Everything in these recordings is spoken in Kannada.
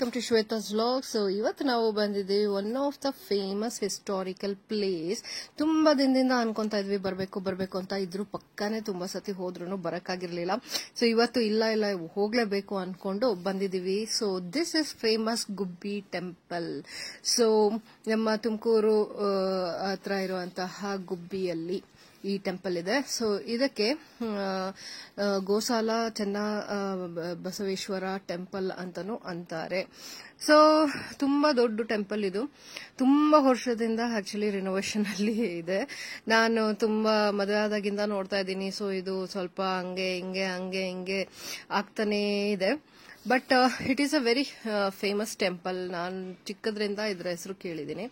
Welcome to Shweta's vlog. So ಇವತ್ತು ನಾವು ಬಂದಿದ್ದೀವಿ one of the famous historical place. ತುಂಬಾ ದಿನದಿಂದ ಅನ್ಕೊಂತಾ ಇದ್ವಿ ಬರ್ಬೇಕು ಅಂತ ಇದ್ರು, ಪಕ್ಕಾನೆ ತುಂಬಾ ಸತಿ ಹೋದ್ರು ಬರಕ್ಕಾಗಿರ್ಲಿಲ್ಲ. ಸೊ ಇವತ್ತು ಇಲ್ಲ ಹೋಗ್ಲೇಬೇಕು ಅನ್ಕೊಂಡು ಬಂದಿದೀವಿ. So this is famous Gubbi temple. So ನಮ್ಮ ತುಮಕೂರು ಹತ್ರ ಇರುವಂತಹ ಗುಬ್ಬಿಯಲ್ಲಿ ಈ ಟೆಂಪಲ್ ಇದೆ. ಸೊ ಇದಕ್ಕೆ ಗೋಸಾಲ ಚೆನ್ನ ಬಸವೇಶ್ವರ ಟೆಂಪಲ್ ಅಂತಾನೂ ಅಂತಾರೆ. ಸೊ ತುಂಬಾ ದೊಡ್ಡ ಟೆಂಪಲ್ ಇದು. ತುಂಬಾ ವರ್ಷದಿಂದ ಆಕ್ಚುಲಿ ರಿನೋವೇಷನ್ ಅಲ್ಲಿ ಇದೆ. ನಾನು ತುಂಬಾ ಮದುವೆ ಆದಾಗಿಂದ ನೋಡ್ತಾ ಇದ್ದೀನಿ. ಸೊ ಇದು ಸ್ವಲ್ಪ ಹಂಗೆ ಹಿಂಗೆ ಆಗ್ತಾನೇ ಇದೆ. But it is a very famous temple. ನಾನು ಚಿಕ್ಕದ್ರಿಂದ ಇದ್ರ ಹೆಸರು ಕೇಳಿದ್ದೀನಿ.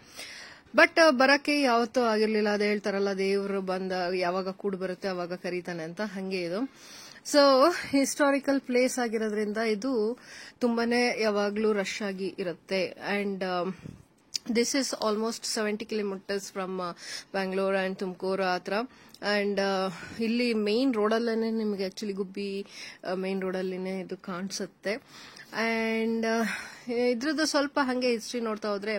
ಬಟ್ ಬರಕ್ಕೆ ಯಾವತ್ತೂ ಆಗಿರ್ಲಿಲ್ಲ. ಅದು ಹೇಳ್ತಾರಲ್ಲ, ದೇವರು ಬಂದ ಯಾವಾಗ ಕೂಡ್ ಬರುತ್ತೆ ಅವಾಗ ಕರೀತಾನೆ ಅಂತ, ಹಂಗೆ ಇದು. ಸೊ ಹಿಸ್ಟಾರಿಕಲ್ ಪ್ಲೇಸ್ ಆಗಿರೋದ್ರಿಂದ ಇದು ತುಂಬಾನೇ ಯಾವಾಗ್ಲೂ ರಶ್ ಆಗಿ ಇರುತ್ತೆ. And this is almost 70 kilometres from Bangalore and Tumakuru ಹತ್ರ. ಅಂಡ್ ಇಲ್ಲಿ ಮೇನ್ ರೋಡಲ್ಲೇನೆ ನಿಮಗೆ ಆಕ್ಚುಲಿ ಗುಬ್ಬಿ ಮೇನ್ ರೋಡಲ್ಲಿನೇ ಇದು ಕಾಣಿಸುತ್ತೆ. ಅಂಡ್ ಇದ್ರದ್ದು ಸ್ವಲ್ಪ ಹಂಗೆ ಹಿಸ್ಟ್ರಿ ನೋಡ್ತಾ ಹೋದ್ರೆ,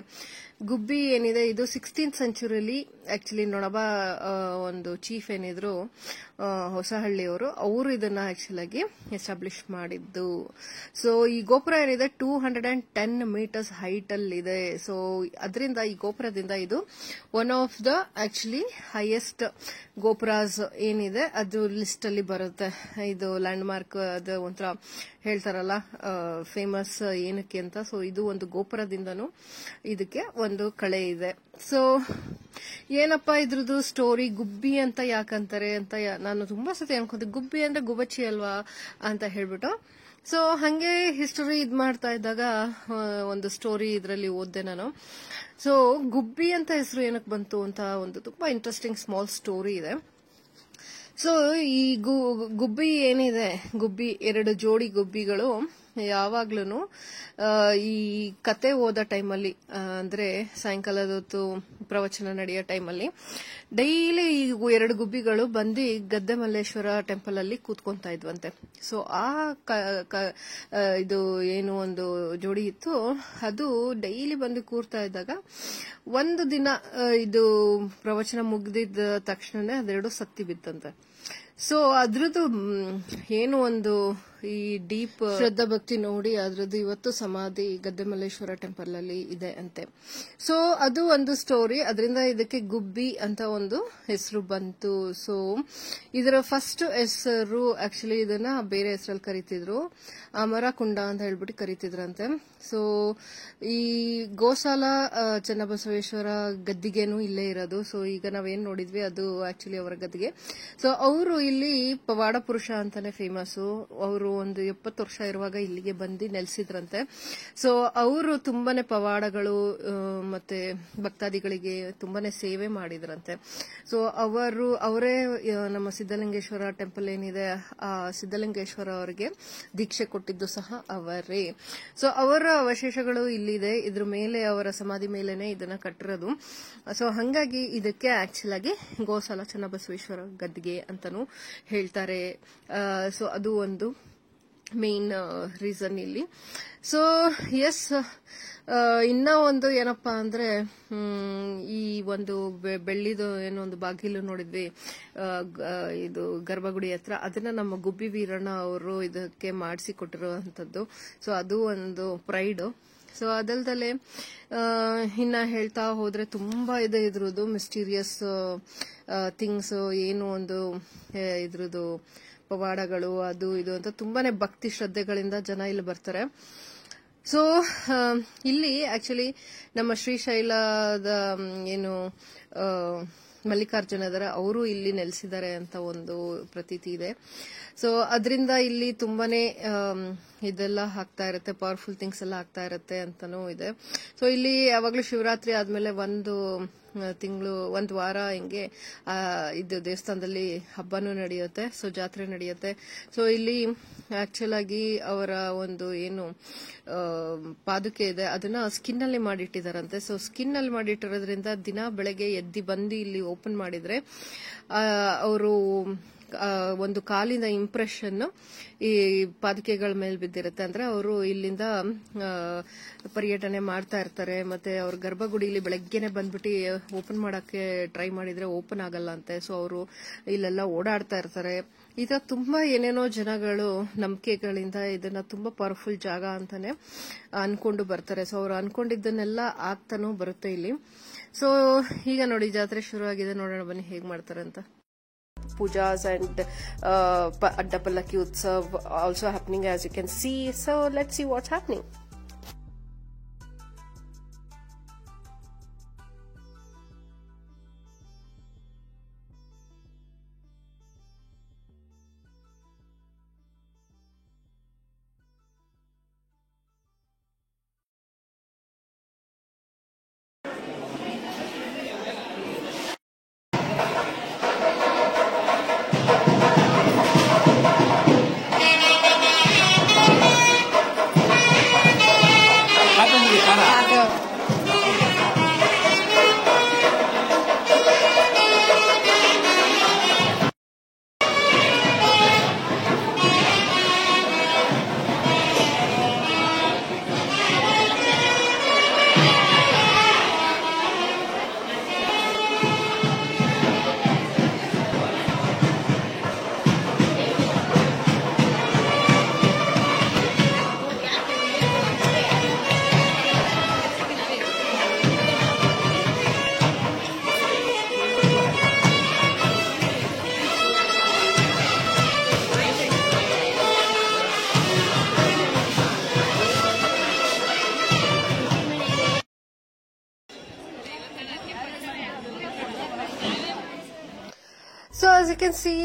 ಗುಬ್ಬಿ ಏನಿದೆ ಇದು 16th ಸೆಂಚುರಿಯಲ್ಲಿ ಆಕ್ಚುಲಿ ನೊಣಬ ಒಂದು ಚೀಫ್ ಏನಿದ್ರು ಹೊಸಹಳ್ಳಿಯವರು, ಅವರು ಇದನ್ನ ಆಕ್ಚುಲ್ ಆಗಿ ಎಸ್ಟಾಬ್ಲಿಷ್ ಮಾಡಿದ್ದು. ಸೊ ಈ ಗೋಪುರ ಏನಿದೆ 210 ಮೀಟರ್ಸ್ ಹೈಟ್ ಅಲ್ಲಿ ಇದೆ. ಸೊ ಅದರಿಂದ ಈ ಗೋಪುರದಿಂದ ಇದು one of the actually highest ಗೋಪುರಾಸ್ ಏನಿದೆ ಅದು ಲಿಸ್ಟ್ ಅಲ್ಲಿ ಬರುತ್ತೆ. ಇದು ಲ್ಯಾಂಡ್ ಮಾರ್ಕ್, ಅದು ಒಂಥರ ಹೇಳ್ತಾರಲ್ಲ ಫೇಮಸ್ ಏನಕ್ಕೆ ಅಂತ. ಸೊ ಇದು ಒಂದು ಗೋಪುರದಿಂದನೂ ಇದಕ್ಕೆ ಒಂದು ಕಳೆ ಇದೆ. ಸೊ ಏನಪ್ಪಾ ಇದ್ರದ್ದು ಸ್ಟೋರಿ, ಗುಬ್ಬಿ ಅಂತ ಯಾಕಂತಾರೆ ಅಂತ ನಾನು ತುಂಬಾ ಸತಿ ಅನ್ಕೊಂಡೆ. ಗುಬ್ಬಿ ಅಂದ್ರೆ ಗುಬಚ್ಚಿ ಅಲ್ವಾ ಅಂತ ಹೇಳ್ಬಿಟ್ಟು. ಸೊ ಹಂಗೆ ಹಿಸ್ಟರಿ ಇದ್ ಮಾಡ್ತಾ ಇದ್ದಾಗ ಒಂದು ಸ್ಟೋರಿ ಇದರಲ್ಲಿ ಓದ್ದೆ ನಾನು. ಸೊ ಗುಬ್ಬಿ ಅಂತ ಹೆಸರು ಏನಕ್ಕೆ ಬಂತು ಅಂತ ಒಂದು ತುಂಬಾ ಇಂಟ್ರೆಸ್ಟಿಂಗ್ ಸ್ಮಾಲ್ ಸ್ಟೋರಿ ಇದೆ. ಸೊ ಈ ಗುಬ್ಬಿ ಏನಿದೆ, ಗುಬ್ಬಿ 2 ಜೋಡಿ ಗುಬ್ಬಿಗಳು ಯಾವಾಗ್ಲೂ ಈ ಕತೆ ಓದೋ ಟೈಮಲ್ಲಿ, ಅಂದ್ರೆ ಸಾಯಂಕಾಲದ ಹೊತ್ತು ಪ್ರವಚನ ನಡೆಯೋ ಟೈಮಲ್ಲಿ ಡೈಲಿ ಈ 2 ಗುಬ್ಬಿಗಳು ಬಂದು ಗದ್ದೆ ಮಲ್ಲೇಶ್ವರ ಟೆಂಪಲ್ ಅಲ್ಲಿ ಕೂತ್ಕೊಂತಾ ಇದ್ವಂತೆ. ಸೊ ಆ ಇದು ಏನು ಒಂದು ಜೋಡಿ ಇತ್ತು, ಅದು ಡೈಲಿ ಬಂದು ಕೂರ್ತಾ ಇದ್ದಾಗ ಒಂದು ದಿನ ಇದು ಪ್ರವಚನ ಮುಗ್ದಿದ್ದ ತಕ್ಷಣನೇ ಅದೆರಡು ಸತ್ತಿ ಬಿತ್ತಂತೆ. ಸೊ ಅದ್ರದ್ದು ಏನು ಒಂದು ಈ ಡೀಪ್ ಶ್ರದ್ಧಾ ಭಕ್ತಿ ನೋಡಿ ಅದ್ರದ್ದು ಇವತ್ತು ಸಮಾಧಿ ಗದ್ದೆ ಮಲ್ಲೇಶ್ವರ ಟೆಂಪಲ್ ಅಲ್ಲಿ ಇದೆ ಅಂತೆ. ಸೊ ಅದು ಒಂದು ಸ್ಟೋರಿ. ಅದರಿಂದ ಇದಕ್ಕೆ ಗುಬ್ಬಿ ಅಂತ ಒಂದು ಹೆಸರು ಬಂತು. ಸೊ ಇದರ ಫಸ್ಟ್ ಹೆಸರು ಆಕ್ಚುಲಿ ಇದನ್ನ ಬೇರೆ ಹೆಸರಲ್ಲಿ ಕರೀತಿದ್ರು, ಅಮರಕುಂಡ ಅಂತ ಹೇಳ್ಬಿಟ್ಟು ಕರೀತಿದ್ರಂತೆ. ಸೊ ಈ ಗೋಸಾಲ ಚೆನ್ನಬಸವೇಶ್ವರ ಗದ್ದಿಗೆನೂ ಇಲ್ಲೇ ಇರೋದು. ಸೊ ಈಗ ನಾವೇನ್ ನೋಡಿದ್ವಿ ಅದು ಆಕ್ಚುಲಿ ಅವರ ಗದ್ದಿಗೆ. ಸೊ ಅವರು ಇಲ್ಲಿ ಪವಾಡ ಪುರುಷ ಅಂತಾನೆ ಫೇಮಸ್. ಅವರು ಒಂದು 70 ವರ್ಷ ಇರುವಾಗ ಇಲ್ಲಿಗೆ ಬಂದು ನೆಲೆಸಿದ್ರಂತೆ. ಸೊ ಅವರು ತುಂಬಾನೇ ಪವಾಡಗಳು ಮತ್ತೆ ಭಕ್ತಾದಿಗಳಿಗೆ ತುಂಬಾನೇ ಸೇವೆ ಮಾಡಿದ್ರಂತೆ. ಸೊ ಅವರೇ ನಮ್ಮ ಸಿದ್ದಲಿಂಗೇಶ್ವರ ಟೆಂಪಲ್ ಏನಿದೆ, ಆ ಸಿದ್ದಲಿಂಗೇಶ್ವರ ಅವರಿಗೆ ದೀಕ್ಷೆ ಕೊಟ್ಟಿದ್ದು ಸಹ ಅವರೇ. ಸೊ ಅವರ ಅವಶೇಷಗಳು ಇಲ್ಲಿದೆ. ಇದ್ರ ಮೇಲೆ ಅವರ ಸಮಾಧಿ ಮೇಲೆನೆ ಇದನ್ನ ಕಟ್ಟಿರೋದು. ಸೊ ಹಂಗಾಗಿ ಇದಕ್ಕೆ ಆಕ್ಚುಲ್ ಆಗಿ ಗೋಸಾಲ ಚೆನ್ನಬಸವೇಶ್ವರ ಗದ್ದಿಗೆ ಅಂತಾನು ಹೇಳ್ತಾರೆ. ಸೊ ಅದು ಒಂದು ಮೇನ್ ರೀಸನ್ ಇಲ್ಲಿ. ಸೊ ಎಸ್, ಇನ್ನ ಒಂದು ಏನಪ್ಪಾ ಅಂದ್ರೆ, ಈ ಒಂದು ಬೆಳ್ಳಿದು ಏನೋ ಒಂದು ಬಾಗಿಲು ನೋಡಿದ್ವಿ ಇದು ಗರ್ಭಗುಡಿ ಹತ್ರ, ಅದನ್ನ ನಮ್ಮ ಗುಬ್ಬಿ ವೀರಣ್ಣ ಅವರು ಇದಕ್ಕೆ ಮಾಡಿಸಿ ಕೊಟ್ಟಿರುವಂತದ್ದು. ಸೊ ಅದು ಒಂದು ಪ್ರೈಡ್. ಸೊ ಅದಲ್ದಲೆ ಇನ್ನ ಹೇಳ್ತಾ ಹೋದ್ರೆ ತುಂಬಾ ಇದೆ ಇದ್ರದ್ದು ಮಿಸ್ಟೀರಿಯಸ್ ಥಿಂಗ್ಸ್. ಏನು ಒಂದು ಇದ್ರದ್ದು ಪವಾಡಗಳು ಅದು ಇದು ಅಂತ ತುಂಬಾನೇ ಭಕ್ತಿ ಶ್ರದ್ಧೆಗಳಿಂದ ಜನ ಇಲ್ಲಿ ಬರ್ತಾರೆ. ಸೊ ಇಲ್ಲಿ ಆಕ್ಚುಲಿ ನಮ್ಮ ಶ್ರೀಶೈಲದ ಏನು ಮಲ್ಲಿಕಾರ್ಜುನ ಇದಾರೆ, ಅವರು ಇಲ್ಲಿ ನೆಲೆಸಿದ್ದಾರೆ ಅಂತ ಒಂದು ಪ್ರತೀತಿ ಇದೆ. ಸೊ ಅದರಿಂದ ಇಲ್ಲಿ ತುಂಬಾನೇ ಇದೆಲ್ಲ ಆಗ್ತಾ ಇರುತ್ತೆ, ಪವರ್ಫುಲ್ ಥಿಂಗ್ಸ್ ಎಲ್ಲ ಆಗ್ತಾ ಇರುತ್ತೆ ಅಂತಾನೂ ಇದೆ. ಸೊ ಇಲ್ಲಿ ಯಾವಾಗ್ಲೂ ಶಿವರಾತ್ರಿ ಆದ್ಮೇಲೆ ಒಂದು ತಿಂಗಳು ಒಂದು ವಾರ ಹಿಂಗೆ ಇದು ದೇವಸ್ಥಾನದಲ್ಲಿ ಹಬ್ಬನೂ ನಡೆಯುತ್ತೆ. ಸೊ ಜಾತ್ರೆ ನಡೆಯುತ್ತೆ. ಸೊ ಇಲ್ಲಿ ಆಕ್ಚುಲ್ ಆಗಿ ಅವರ ಒಂದು ಏನು ಪಾದುಕೆ ಇದೆ ಅದನ್ನ ಸ್ಕಿನ್ ಅಲ್ಲಿ ಮಾಡಿಟ್ಟಿದಾರಂತೆ. ಸೊ ಸ್ಕಿನ್ ಅಲ್ಲಿ ಮಾಡಿಟ್ಟಿರೋದ್ರಿಂದ ದಿನ ಬೆಳಗ್ಗೆ ಎದ್ದಿ ಬಂದು ಇಲ್ಲಿ ಓಪನ್ ಮಾಡಿದ್ರೆ ಅವರು ಒಂದು ಕಾಲಿನ ಇಂಪ್ರೆಷನ್ ಈ ಪಾದಕೆಗಳ ಮೇಲೆ ಬಿದ್ದಿರುತ್ತೆ. ಅಂದ್ರೆ ಅವರು ಇಲ್ಲಿಂದ ಪರ್ಯಟನೆ ಮಾಡ್ತಾ ಇರ್ತಾರೆ. ಮತ್ತೆ ಅವ್ರ ಗರ್ಭಗುಡಿಲಿ ಬೆಳಗ್ಗೆನೆ ಬಂದ್ಬಿಟ್ಟು ಓಪನ್ ಮಾಡಕ್ಕೆ ಟ್ರೈ ಮಾಡಿದ್ರೆ ಓಪನ್ ಆಗಲ್ಲ ಅಂತೆ. ಸೊ ಅವರು ಇಲ್ಲೆಲ್ಲ ಓಡಾಡ್ತಾ ಇರ್ತಾರೆ. ಈ ತರ ತುಂಬಾ ಏನೇನೋ ಜನಗಳು ನಂಬಿಕೆಗಳಿಂದ ಇದನ್ನ ತುಂಬಾ ಪವರ್ಫುಲ್ ಜಾಗ ಅಂತಾನೆ ಅನ್ಕೊಂಡು ಬರ್ತಾರೆ. ಸೊ ಅವ್ರು ಅನ್ಕೊಂಡಿದ್ದನ್ನೆಲ್ಲ ಆಗ್ತಾನೂ ಬರುತ್ತೆ ಇಲ್ಲಿ. ಸೊ ಈಗ ನೋಡಿ ಜಾತ್ರೆ ಶುರು ಆಗಿದೆ, ನೋಡೋಣ ಬನ್ನಿ ಹೇಗ್ ಮಾಡ್ತಾರೆ ಅಂತ. Pujas and Addapallaki Utsav also happening, as you can see. So let's see what's happening. So as you can see,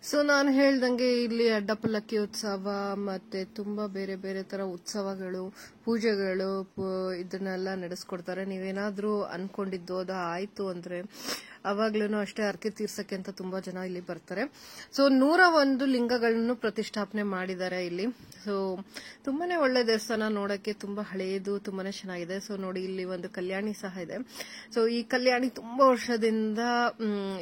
so ನಾನು ಹೇಳ್ದಂಗೆ ಇಲ್ಲಿ ಅಡ್ಡಪಲ್ಲಕ್ಕಿ ಉತ್ಸವ ಮತ್ತೆ ತುಂಬಾ ಬೇರೆ ಬೇರೆ ತರ ಉತ್ಸವಗಳು, ಪೂಜೆಗಳು ಇದನ್ನೆಲ್ಲ ನಡೆಸ್ಕೊಡ್ತಾರೆ. ನೀವೇನಾದ್ರೂ ಅನ್ಕೊಂಡಿದ್ದು ಅದು ಆಯ್ತು ಅಂದ್ರೆ ಅವಾಗ್ಲೂ ಅಷ್ಟೇ ಹರಕೆ ತೀರ್ಸಕ್ಕೆ ಅಂತ ತುಂಬಾ ಜನ ಇಲ್ಲಿ ಬರ್ತಾರೆ. ಸೊ 101 ಲಿಂಗಗಳನ್ನು ಪ್ರತಿಷ್ಠಾಪನೆ ಮಾಡಿದ್ದಾರೆ ಇಲ್ಲಿ. ಸೊ ತುಂಬಾನೇ ಒಳ್ಳೆ ದೇವಸ್ಥಾನ, ನೋಡಕ್ಕೆ ತುಂಬಾ ಹಳೆಯದು, ತುಂಬಾನೇ ಚೆನ್ನಾಗಿದೆ. ಸೊ ನೋಡಿ ಇಲ್ಲಿ ಒಂದು ಕಲ್ಯಾಣಿ ಸಹ ಇದೆ. ಸೊ ಈ ಕಲ್ಯಾಣಿ ತುಂಬಾ ವರ್ಷದಿಂದ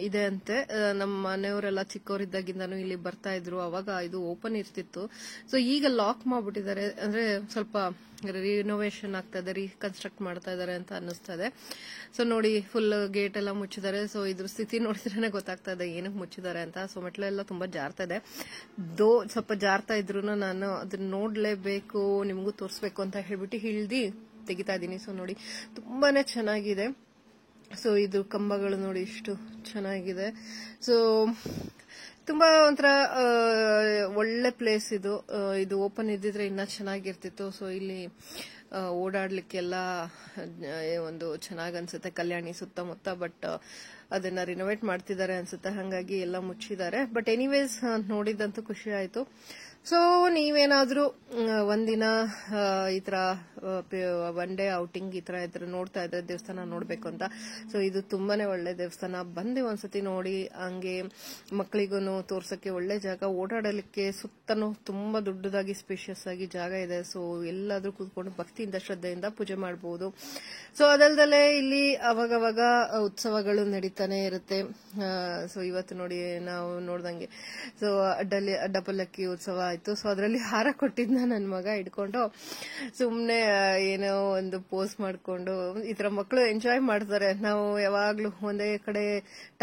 ಇದೆ ಅಂತೆ. ನಮ್ಮ ಮನೆಯವರೆಲ್ಲ ಚಿಕ್ಕವರಿದ್ದಾಗಿಂದಾನು ಇಲ್ಲಿ ಬರ್ತಾ ಇದ್ರು. ಅವಾಗ ಇದು ಓಪನ್ ಇರ್ತಿತ್ತು. ಸೊ ಈಗ ಲಾಕ್ ಮಾಡ್ಬಿಟ್ಟಿದ್ದಾರೆ. ಅಂದ್ರೆ ಸ್ವಲ್ಪ ರಿನೋವೇಷನ್ ಆಗ್ತಾ ಇದೆ, ರೀಕನ್ಸ್ಟ್ರಕ್ಟ್ ಮಾಡ್ತಾ ಇದಾರೆ ಅಂತ ಅನ್ನಿಸ್ತಾ ಇದೆ. ಸೊ ನೋಡಿ ಫುಲ್ ಗೇಟ್ ಎಲ್ಲ ಮುಚ್ಚಿದ್ದಾರೆ. ಸೊ ಇದ್ರ ಸ್ಥಿತಿ ನೋಡಿದ್ರೇನೆ ಗೊತ್ತಾಗ್ತಾ ಇದೆ ಏನಕ್ಕೆ ಮುಚ್ಚಿದ್ದಾರೆ ಅಂತ. ಸೊ ಮೆಟ್ಲೆಲ್ಲ ತುಂಬಾ ಜಾರ್ತಾ ಇದೆ. ಸ್ವಲ್ಪ ಜಾರ್ತಾ ಇದ್ರು ನಾನು ಅದನ್ನ ನೋಡ್ಲೇಬೇಕು, ನಿಮ್ಗೂ ತೋರಿಸ್ಬೇಕು ಅಂತ ಹೇಳ್ಬಿಟ್ಟು ಹಿಳ್ದಿ ತೆಗಿತಾ ಇದೀನಿ. ಸೊ ನೋಡಿ ತುಂಬಾನೇ ಚೆನ್ನಾಗಿದೆ. ಸೊ ಇದು ಕಂಬಗಳು ನೋಡಿ ಎಷ್ಟು ಚೆನ್ನಾಗಿದೆ. ಸೊ ತುಂಬಾ ಒಂಥರ ಒಳ್ಳೆ ಪ್ಲೇಸ್ ಇದು. ಇದು ಓಪನ್ ಇದ್ದಿದ್ರೆ ಇನ್ನ ಚೆನ್ನಾಗಿರ್ತಿತ್ತು. ಸೊ ಇಲ್ಲಿ ಓಡಾಡ್ಲಿಕ್ಕೆಲ್ಲ ಒಂದು ಚೆನ್ನಾಗ್ ಅನ್ಸುತ್ತೆ ಕಲ್ಯಾಣಿ ಸುತ್ತಮುತ್ತ. ಬಟ್ ಅದನ್ನ ರಿನೋವೇಟ್ ಮಾಡ್ತಿದ್ದಾರೆ ಅನ್ಸುತ್ತೆ, ಹಾಗಾಗಿ ಎಲ್ಲ ಮುಚ್ಚಿದ್ದಾರೆ. ಬಟ್ ಎನಿವೇಸ್ ನೋಡಿದ್ದಂತೂ ಖುಷಿ ಆಯ್ತು. ಸೊ ನೀವೇನಾದ್ರೂ ಒಂದಿನ ಈ ತರ ಒನ್ ಡೇ ಔಟಿಂಗ್ ಈ ತರ ಇದ್ರೆ ನೋಡ್ತಾ ಇದ್ರೆ ದೇವಸ್ಥಾನ ನೋಡ್ಬೇಕು ಅಂತ, ಸೊ ಇದು ತುಂಬಾನೇ ಒಳ್ಳೆ ದೇವಸ್ಥಾನ. ಬಂದು ಒಂದ್ಸತಿ ನೋಡಿ. ಹಂಗೆ ಮಕ್ಕಳಿಗೂ ತೋರ್ಸಕ್ಕೆ ಒಳ್ಳೆ ಜಾಗ, ಓಡಾಡಲಿಕ್ಕೆ ಸುತ್ತನೂ ತುಂಬಾ ದೊಡ್ಡದಾಗಿ ಸ್ಪೇಷಿಯಸ್ ಆಗಿ ಜಾಗ ಇದೆ. ಸೊ ಎಲ್ಲಾದ್ರೂ ಕೂತ್ಕೊಂಡು ಭಕ್ತಿಯಿಂದ ಶ್ರದ್ಧೆಯಿಂದ ಪೂಜೆ ಮಾಡಬಹುದು. ಸೊ ಅದಲ್ದಲ್ಲೇ ಇಲ್ಲಿ ಅವಾಗವಾಗ ಉತ್ಸವಗಳು ನಡೀತಾನೆ ಇರುತ್ತೆ. ಸೊ ಇವತ್ತು ನೋಡಿ ನಾವು ನೋಡ್ದಂಗೆ ಸೊ ಅಡ್ಡಪಲ್ಲಕ್ಕಿ ಉತ್ಸವ ಆಯ್ತು. ಸೊ ಅದರಲ್ಲಿ ಹಾರ ಕೊಟ್ಟಿದ್ನ ನನ್ನ ಮಗ ಇಟ್ಕೊಂಡು ಸುಮ್ನೆ ಏನೋ ಒಂದು ಪೋಸ್ಟ್ ಮಾಡ್ಕೊಂಡು ಈ ತರ ಮಕ್ಕಳು ಎಂಜಾಯ್ ಮಾಡ್ತಾರೆ. ನಾವು ಯಾವಾಗ್ಲೂ ಒಂದೇ ಕಡೆ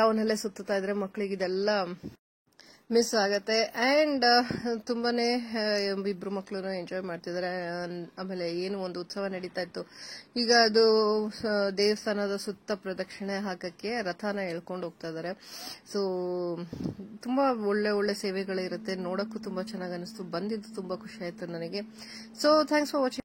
ಟೌನ್ ಅಲ್ಲೇ ಸುತ್ತಾ ಇದ್ರೆ ಮಕ್ಕಳಿಗೆ ಇದೆಲ್ಲ ಮಿಸ್ ಆಗತ್ತೆ. ಅಂಡ್ ತುಂಬಾನೇ ಇಬ್ರು ಮಕ್ಕಳು ಎಂಜಾಯ್ ಮಾಡ್ತಿದ್ದಾರೆ. ಆಮೇಲೆ ಏನು ಒಂದು ಉತ್ಸವ ನಡೀತಾ ಇತ್ತು, ಈಗ ಅದು ದೇವಸ್ಥಾನದ ಸುತ್ತ ಪ್ರದಕ್ಷಿಣೆ ಹಾಕಕ್ಕೆ ರಥನ ಎಳ್ಕೊಂಡು ಹೋಗ್ತಾ ಇದಾರೆ. ಸೊ ತುಂಬಾ ಒಳ್ಳೆ ಒಳ್ಳೆ ಸೇವೆಗಳಿರುತ್ತೆ, ನೋಡಕ್ಕೂ ತುಂಬಾ ಚೆನ್ನಾಗಿ ಅನಿಸ್ತು. ಬಂದಿದ್ದು ತುಂಬಾ ಖುಷಿ ಆಯ್ತು ನನಗೆ. So thanks for watching.